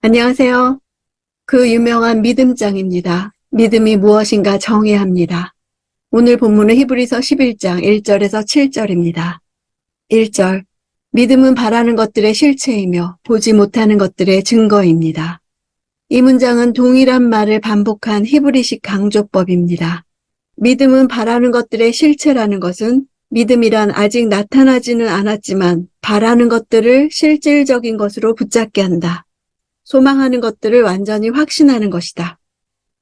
안녕하세요. 그 유명한 믿음장입니다. 믿음이 무엇인가 정해야 합니다. 오늘 본문은 히브리서 11장 1절에서 7절입니다. 1절. 믿음은 바라는 것들의 실체이며 보지 못하는 것들의 증거입니다. 이 문장은 동일한 말을 반복한 히브리식 강조법입니다. 믿음은 바라는 것들의 실체라는 것은 믿음이란 아직 나타나지는 않았지만 바라는 것들을 실질적인 것으로 붙잡게 한다. 소망하는 것들을 완전히 확신하는 것이다.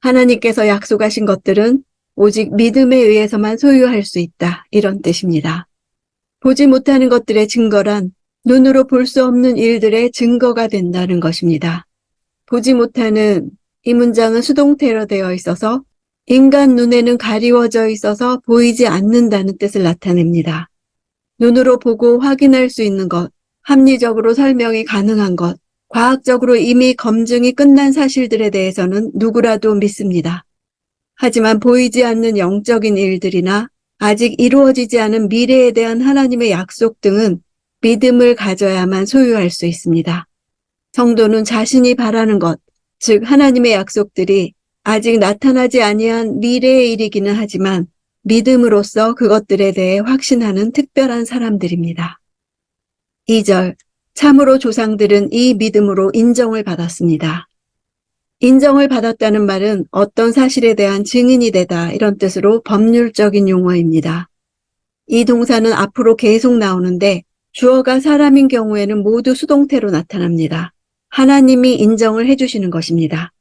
하나님께서 약속하신 것들은 오직 믿음에 의해서만 소유할 수 있다. 이런 뜻입니다. 보지 못하는 것들의 증거란 눈으로 볼 수 없는 일들의 증거가 된다는 것입니다. 보지 못하는 이 문장은 수동태로 되어 있어서 인간 눈에는 가리워져 있어서 보이지 않는다는 뜻을 나타냅니다. 눈으로 보고 확인할 수 있는 것, 합리적으로 설명이 가능한 것, 과학적으로 이미 검증이 끝난 사실들에 대해서는 누구라도 믿습니다. 하지만 보이지 않는 영적인 일들이나 아직 이루어지지 않은 미래에 대한 하나님의 약속 등은 믿음을 가져야만 소유할 수 있습니다. 성도는 자신이 바라는 것, 즉 하나님의 약속들이 아직 나타나지 아니한 미래의 일이기는 하지만 믿음으로써 그것들에 대해 확신하는 특별한 사람들입니다. 2절. 참으로 조상들은 이 믿음으로 인정을 받았습니다. 인정을 받았다는 말은 어떤 사실에 대한 증인이 되다 이런 뜻으로 법률적인 용어입니다. 이 동사는 앞으로 계속 나오는데 주어가 사람인 경우에는 모두 수동태로 나타납니다. 하나님이 인정을 해주시는 것입니다.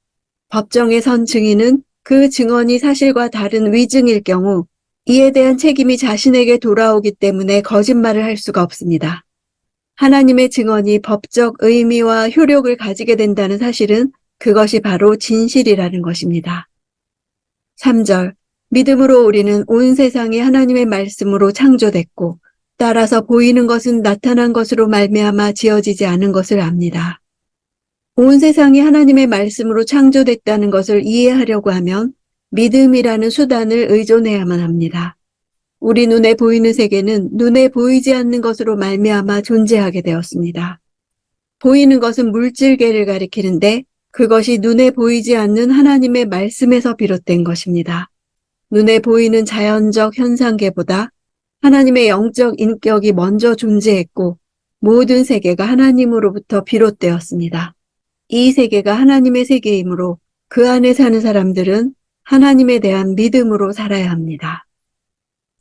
법정에 선 증인은 그 증언이 사실과 다른 위증일 경우 이에 대한 책임이 자신에게 돌아오기 때문에 거짓말을 할 수가 없습니다. 하나님의 증언이 법적 의미와 효력을 가지게 된다는 사실은 그것이 바로 진실이라는 것입니다. 3절. 믿음으로 우리는 온 세상이 하나님의 말씀으로 창조됐고 따라서 보이는 것은 나타난 것으로 말미암아 지어지지 않은 것을 압니다. 온 세상이 하나님의 말씀으로 창조됐다는 것을 이해하려고 하면 믿음이라는 수단을 의존해야만 합니다. 우리 눈에 보이는 세계는 눈에 보이지 않는 것으로 말미암아 존재하게 되었습니다. 보이는 것은 물질계를 가리키는데 그것이 눈에 보이지 않는 하나님의 말씀에서 비롯된 것입니다. 눈에 보이는 자연적 현상계보다 하나님의 영적 인격이 먼저 존재했고 모든 세계가 하나님으로부터 비롯되었습니다. 이 세계가 하나님의 세계이므로 그 안에 사는 사람들은 하나님에 대한 믿음으로 살아야 합니다.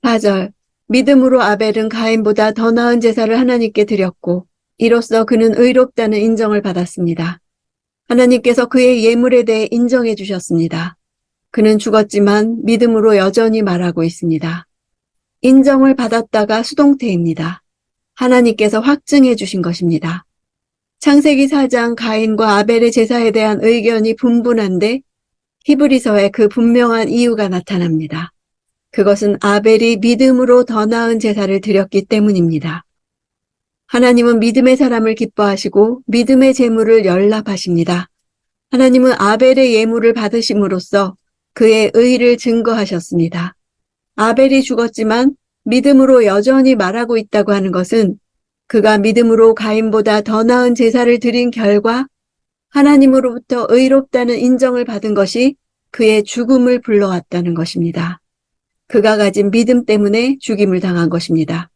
4절. 믿음으로 아벨은 가인보다 더 나은 제사를 하나님께 드렸고 이로써 그는 의롭다는 인정을 받았습니다. 하나님께서 그의 예물에 대해 인정해 주셨습니다. 그는 죽었지만 믿음으로 여전히 말하고 있습니다. 인정을 받았다가 수동태입니다. 하나님께서 확증해 주신 것입니다. 창세기 4장 가인과 아벨의 제사에 대한 의견이 분분한데 히브리서에 그 분명한 이유가 나타납니다. 그것은 아벨이 믿음으로 더 나은 제사를 드렸기 때문입니다. 하나님은 믿음의 사람을 기뻐하시고 믿음의 제물을 연락하십니다. 하나님은 아벨의 예물을 받으심으로써 그의 의를 증거하셨습니다. 아벨이 죽었지만 믿음으로 여전히 말하고 있다고 하는 것은 그가 믿음으로 가인보다 더 나은 제사를 드린 결과 하나님으로부터 의롭다는 인정을 받은 것이 그의 죽음을 불러왔다는 것입니다. 그가 가진 믿음 때문에 죽임을 당한 것입니다.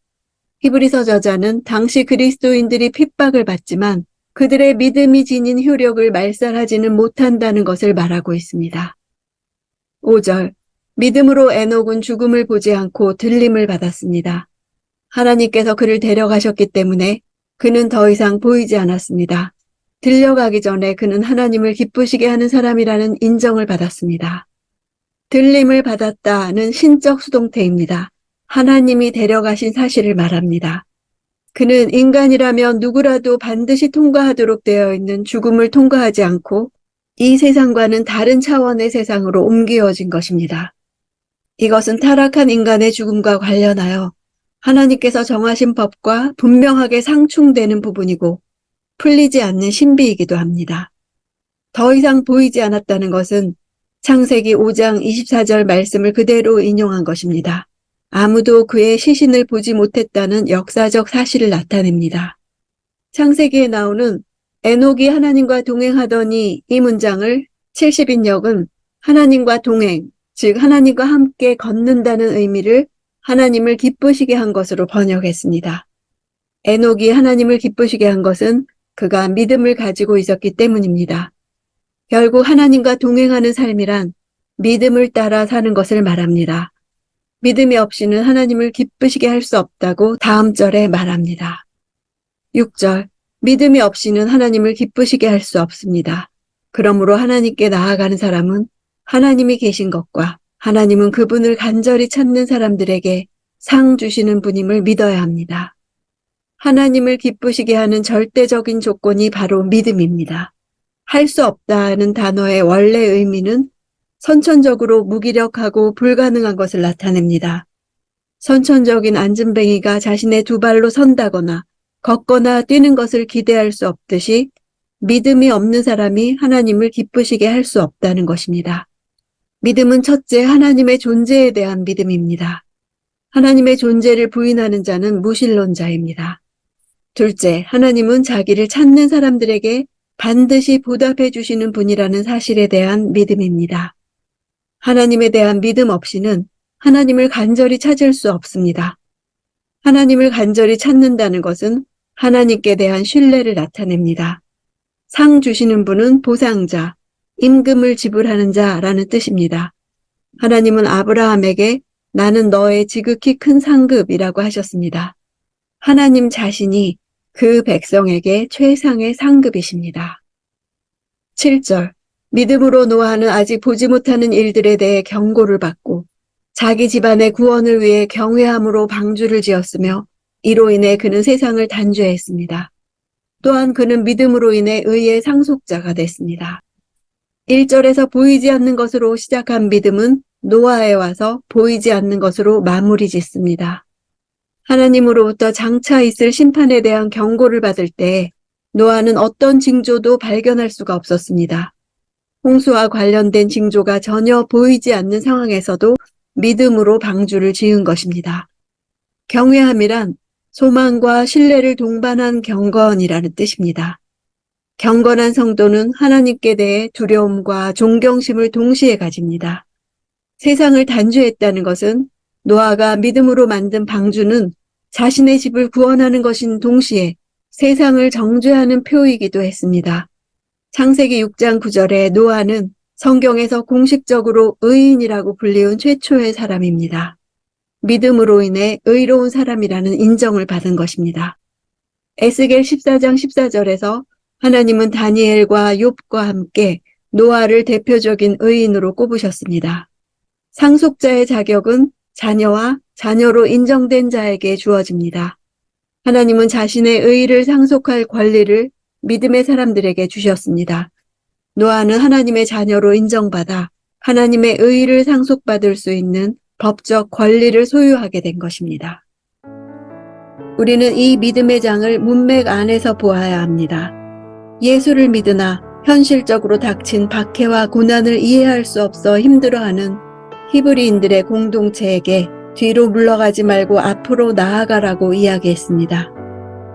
히브리서 저자는 당시 그리스도인들이 핍박을 받지만 그들의 믿음이 지닌 효력을 말살하지는 못한다는 것을 말하고 있습니다. 5절. 믿음으로 에녹은 죽음을 보지 않고 들림을 받았습니다. 하나님께서 그를 데려가셨기 때문에 그는 더 이상 보이지 않았습니다. 들려가기 전에 그는 하나님을 기쁘시게 하는 사람이라는 인정을 받았습니다. 들림을 받았다는 신적 수동태입니다. 하나님이 데려가신 사실을 말합니다. 그는 인간이라면 누구라도 반드시 통과하도록 되어 있는 죽음을 통과하지 않고 이 세상과는 다른 차원의 세상으로 옮겨진 것입니다. 이것은 타락한 인간의 죽음과 관련하여 하나님께서 정하신 법과 분명하게 상충되는 부분이고 풀리지 않는 신비이기도 합니다. 더 이상 보이지 않았다는 것은 창세기 5장 24절 말씀을 그대로 인용한 것입니다. 아무도 그의 시신을 보지 못했다는 역사적 사실을 나타냅니다. 창세기에 나오는 에녹이 하나님과 동행하더니 이 문장을 70인역은 하나님과 동행, 즉 하나님과 함께 걷는다는 의미를 하나님을 기쁘시게 한 것으로 번역했습니다. 에녹이 하나님을 기쁘시게 한 것은 그가 믿음을 가지고 있었기 때문입니다. 결국 하나님과 동행하는 삶이란 믿음을 따라 사는 것을 말합니다. 믿음이 없이는 하나님을 기쁘시게 할 수 없다고 다음 절에 말합니다. 6절, 믿음이 없이는 하나님을 기쁘시게 할 수 없습니다. 그러므로 하나님께 나아가는 사람은 하나님이 계신 것과 하나님은 그분을 간절히 찾는 사람들에게 상 주시는 분임을 믿어야 합니다. 하나님을 기쁘시게 하는 절대적인 조건이 바로 믿음입니다. 할 수 없다는 단어의 원래 의미는 선천적으로 무기력하고 불가능한 것을 나타냅니다. 선천적인 안진뱅이가 자신의 두 발로 선다거나 걷거나 뛰는 것을 기대할 수 없듯이 믿음이 없는 사람이 하나님을 기쁘시게 할 수 없다는 것입니다. 믿음은 첫째 하나님의 존재에 대한 믿음입니다. 하나님의 존재를 부인하는 자는 무신론자입니다. 둘째, 하나님은 자기를 찾는 사람들에게 반드시 보답해 주시는 분이라는 사실에 대한 믿음입니다. 하나님에 대한 믿음 없이는 하나님을 간절히 찾을 수 없습니다. 하나님을 간절히 찾는다는 것은 하나님께 대한 신뢰를 나타냅니다. 상 주시는 분은 보상자, 임금을 지불하는 자라는 뜻입니다. 하나님은 아브라함에게 나는 너의 지극히 큰 상급이라고 하셨습니다. 하나님 자신이 그 백성에게 최상의 상급이십니다. 7절, 믿음으로 노아는 아직 보지 못하는 일들에 대해 경고를 받고 자기 집안의 구원을 위해 경외함으로 방주를 지었으며 이로 인해 그는 세상을 단죄했습니다. 또한 그는 믿음으로 인해 의의 상속자가 됐습니다. 1절에서 보이지 않는 것으로 시작한 믿음은 노아에 와서 보이지 않는 것으로 마무리 짓습니다. 하나님으로부터 장차 있을 심판에 대한 경고를 받을 때 노아는 어떤 징조도 발견할 수가 없었습니다. 홍수와 관련된 징조가 전혀 보이지 않는 상황에서도 믿음으로 방주를 지은 것입니다. 경외함이란 소망과 신뢰를 동반한 경건이라는 뜻입니다. 경건한 성도는 하나님께 대해 두려움과 존경심을 동시에 가집니다. 세상을 단죄했다는 것은 노아가 믿음으로 만든 방주는 자신의 집을 구원하는 것인 동시에 세상을 정죄하는 표이기도 했습니다. 창세기 6장 9절에 노아는 성경에서 공식적으로 의인이라고 불리운 최초의 사람입니다. 믿음으로 인해 의로운 사람이라는 인정을 받은 것입니다. 에스겔 14장 14절에서 하나님은 다니엘과 욥과 함께 노아를 대표적인 의인으로 꼽으셨습니다. 상속자의 자격은 자녀와 자녀로 인정된 자에게 주어집니다. 하나님은 자신의 의를 상속할 권리를 믿음의 사람들에게 주셨습니다. 노아는 하나님의 자녀로 인정받아 하나님의 의를 상속받을 수 있는 법적 권리를 소유하게 된 것입니다. 우리는 이 믿음의 장을 문맥 안에서 보아야 합니다. 예수를 믿으나 현실적으로 닥친 박해와 고난을 이해할 수 없어 힘들어하는 히브리인들의 공동체에게 뒤로 물러가지 말고 앞으로 나아가라고 이야기했습니다.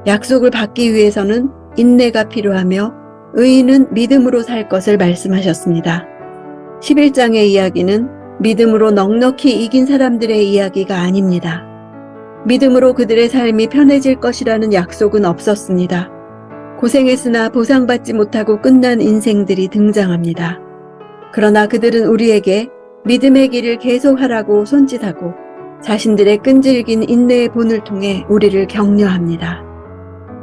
약속을 받기 위해서는 인내가 필요하며 의인은 믿음으로 살 것을 말씀하셨습니다. 11장의 이야기는 믿음으로 넉넉히 이긴 사람들의 이야기가 아닙니다. 믿음으로 그들의 삶이 편해질 것이라는 약속은 없었습니다. 고생했으나 보상받지 못하고 끝난 인생들이 등장합니다. 그러나 그들은 우리에게 믿음의 길을 계속하라고 손짓하고 자신들의 끈질긴 인내의 본을 통해 우리를 격려합니다.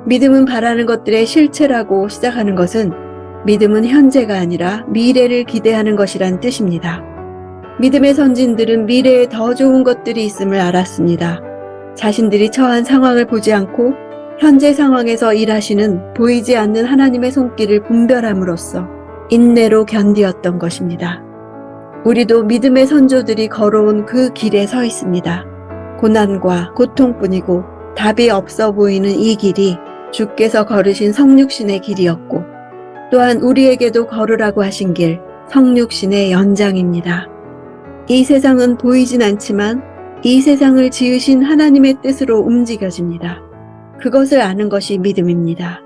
믿음은 바라는 것들의 실체라고 시작하는 것은 믿음은 현재가 아니라 미래를 기대하는 것이란 뜻입니다. 믿음의 선진들은 미래에 더 좋은 것들이 있음을 알았습니다. 자신들이 처한 상황을 보지 않고 현재 상황에서 일하시는 보이지 않는 하나님의 손길을 분별함으로써 인내로 견디었던 것입니다. 우리도 믿음의 선조들이 걸어온 그 길에 서 있습니다. 고난과 고통뿐이고 답이 없어 보이는 이 길이 주께서 걸으신 성육신의 길이었고 또한 우리에게도 걸으라고 하신 길, 성육신의 연장입니다. 이 세상은 보이진 않지만 이 세상을 지으신 하나님의 뜻으로 움직여집니다. 그것을 아는 것이 믿음입니다.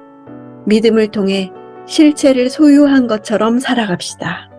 믿음을 통해 실체를 소유한 것처럼 살아갑시다.